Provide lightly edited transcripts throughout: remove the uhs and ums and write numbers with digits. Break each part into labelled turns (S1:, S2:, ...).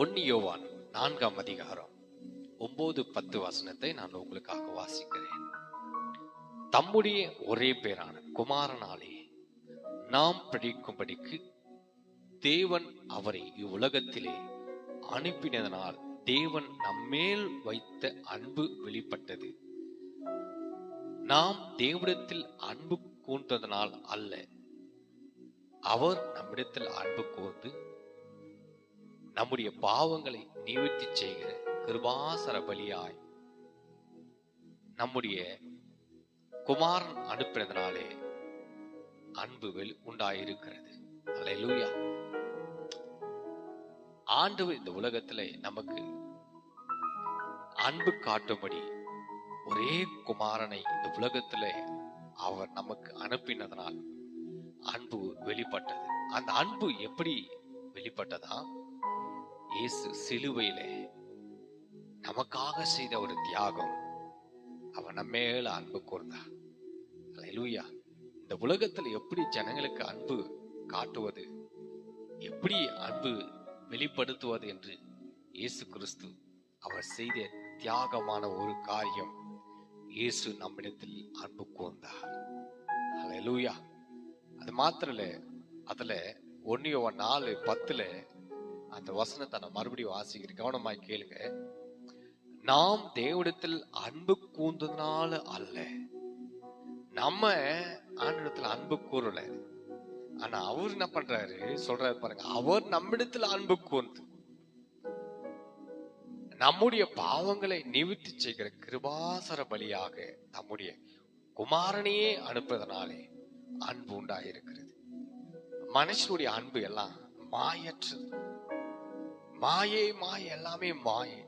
S1: 1 யோவான் 4ஆம் அதிகாரம் 9-10 வசனத்தை நான் உங்களுக்காக வாசிக்கிறேன். தம்முடைய ஒரே பேரான குமாரனாலே நாம் பிழைக்கும்படிக்கு தேவன் அவரை இவ்வுலகத்திலே அனுப்பினதனால் தேவன் நம்மேல் வைத்த அன்பு வெளிப்பட்டது. நாம் தேவனிடத்தில் அன்பு கூர்ந்ததனால் அல்ல, அவர் நம்மிடத்தில் அன்பு கூர்ந்து நம்முடைய பாவங்களை நிவர்த்தி செய்கிற கிருபாசர பலியாய் நம்முடைய குமாரன் அனுப்பினதனாலே அன்பு உண்டாயிருக்கிறது. அல்லேலூயா. ஆண்டவர் இந்த உலகத்திலே நமக்கு அன்பு காட்டும்படி ஒரே குமாரனை இந்த உலகத்திலே அவர் நமக்கு அனுப்பினதனால் அன்பு வெளிப்பட்டது. அந்த அன்பு எப்படி வெளிப்பட்டதா? இயேசு சிலுவையிலே நமக்காக செய்த ஒரு தியாகம். அவர் நம்ம மேல அன்பு கூர்ந்தார். அல்லேலூயா. இந்த உலகத்துல எப்படி ஜனங்களுக்கு அன்பு காட்டுவது, எப்படி அன்பு வெளிப்படுத்துவது என்று இயேசு கிறிஸ்து அவர் செய்த தியாகமான ஒரு காரியம். இயேசு நம்மிடத்தில் அன்பு கூர்ந்தார். அல்லேலூயா. அது மாத்திரம் இல்ல, அதுல 1 யோவான் 4:10 அந்த வசனத்தை நான் மறுபடியும் வாசிக்கிறேன், கவனமாய் கேளுங்க. நாம் தேவனிடத்தில் அன்பு கூர்ந்ததுனால அல்ல, நம்ம ஆண்டவரிடத்துல அன்பு கூறல, ஆனா அவர் என்ன பண்றாரு சொல்றாரு பாருங்க, அவர் நம்மிடத்தில் அன்பு கூர்ந்து நம்முடைய பாவங்களை நிவர்த்தி செய்கிற கிருபாசர பலியாக நம்முடைய குமாரனையே அனுப்புவதனாலே அன்பு உண்டாயிருக்கிறது. மனுஷனுடைய அன்பு எல்லாம் மாயற்றது. மாயை எல்லாமே மாயை.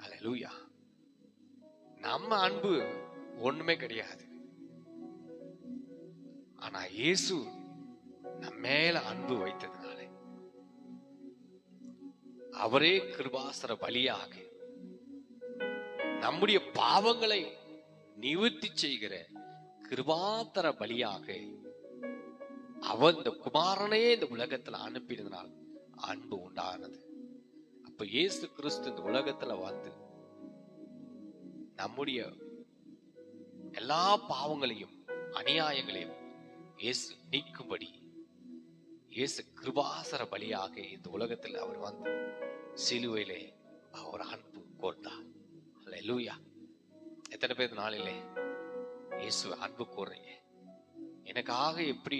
S1: அல்லேலூயா. நம்ம அன்பு ஒண்ணுமே கிடையாது. ஆனா இயேசு நம்ம மேல அன்பு வைத்ததுனால அவரே கிருபாசர பலியாக நம்முடைய பாவங்களை நிவர்த்தி செய்கிற கிருபாத்தர பலியாக அவர் இந்த குமாரனையே இந்த உலகத்துல அனுப்பினதனால் அன்பு உண்டானது. அப்ப இயேசு கிறிஸ்து இந்த உலகத்துல வந்து நம்முடைய எல்லா பாவங்களையும் அநியாயங்களையும் இயேசு நீக்கும்படி இயேசு கிருபாசர பலியாக இந்த உலகத்தில் அவர் வந்து சிலுவையிலே அவர் அன்பு கோர்த்தார். அல்லேலூயா. எத்தனை பேர் நாளிலே இயேசு அன்பு கோர்றீங்க? எனக்காக எப்படி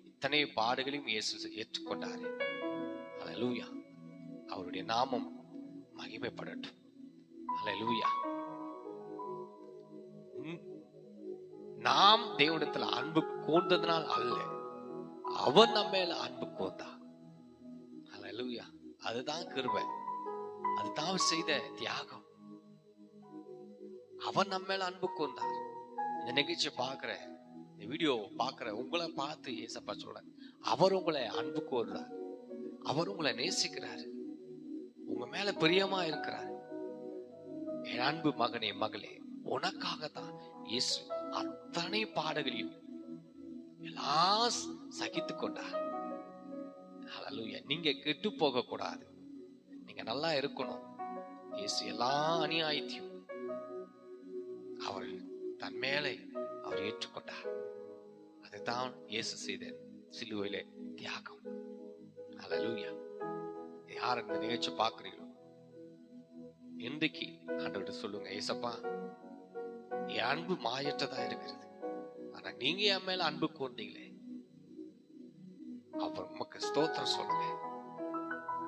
S1: இத்தனை பாடுகளையும் இயேசு ஏற்றுக்கொண்டாரு. அல்லேலூயா. அவருடைய நாமம் மகிமைப்படட்டும். அல்லேலூயா. நாம் தேவனிடத்துல அன்பு கூர்ந்ததனால் அல்ல, அவர் நம்ம மேல அன்பு கூர்ந்தார். அல்லேலூயா. அதுதான் கிருபை, அதுதான் அவர் செய்த தியாகம். அவர் நம்ம மேல அன்பு கூர்ந்தார். இந்த நிகழ்ச்சியை பாக்குற, இந்த வீடியோ பாக்குற உங்களை பார்த்து ஏசப்பா சொல்ற, அவர் உங்களை அன்பு கூர்றார், அவர் உங்களை நேசிக்கிறார், உங்க மேல பிரியமா இருக்கிறார். என் அன்பு மகனே மகளே, உனக்காகத்தான் இயேசு அத்தனை பாடுகளையும் எல்லாம் சகித்து கொண்டார். அல்லேலூயா. நீங்க கெட்டு போக கூடாது, நீங்க நல்லா இருக்கணும். இயேசு எல்லா அநியாயத்தையும் அவர் தன் மேலே அவர் ஏற்றுக்கொண்டார். அதுதான் இயேசு செய்த சிலுவையிலே தியாகம். அல்லேலூயா. யார் இந்த நிகழ்ச்சி பார்க்கிறீங்களோ இன்றைக்கு ஆண்டவர்கிட்ட சொல்லுங்க, ஏசப்பா என் அன்பு மாயற்றதா இருக்கிறது, ஆனா நீங்க என் மேல அன்பு கூர்ந்தீங்களே, அவர் உமக்கு ஸ்தோத்திரம் சொல்லுங்க.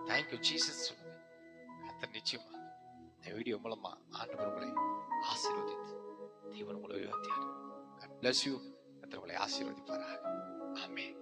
S1: தேங்க்யூ ஜீசஸ் சொல்லுங்க. கர்த்தர் நிச்சயமா இந்த வீடியோ மூலமா ஆண்டவர் உங்களை ஆசீர்வதித்து தேவன் உங்களை உயர்த்தியார். God bless you. கர்த்தர் உங்களை ஆசீர்வதிப்பாராக. ஆமென்.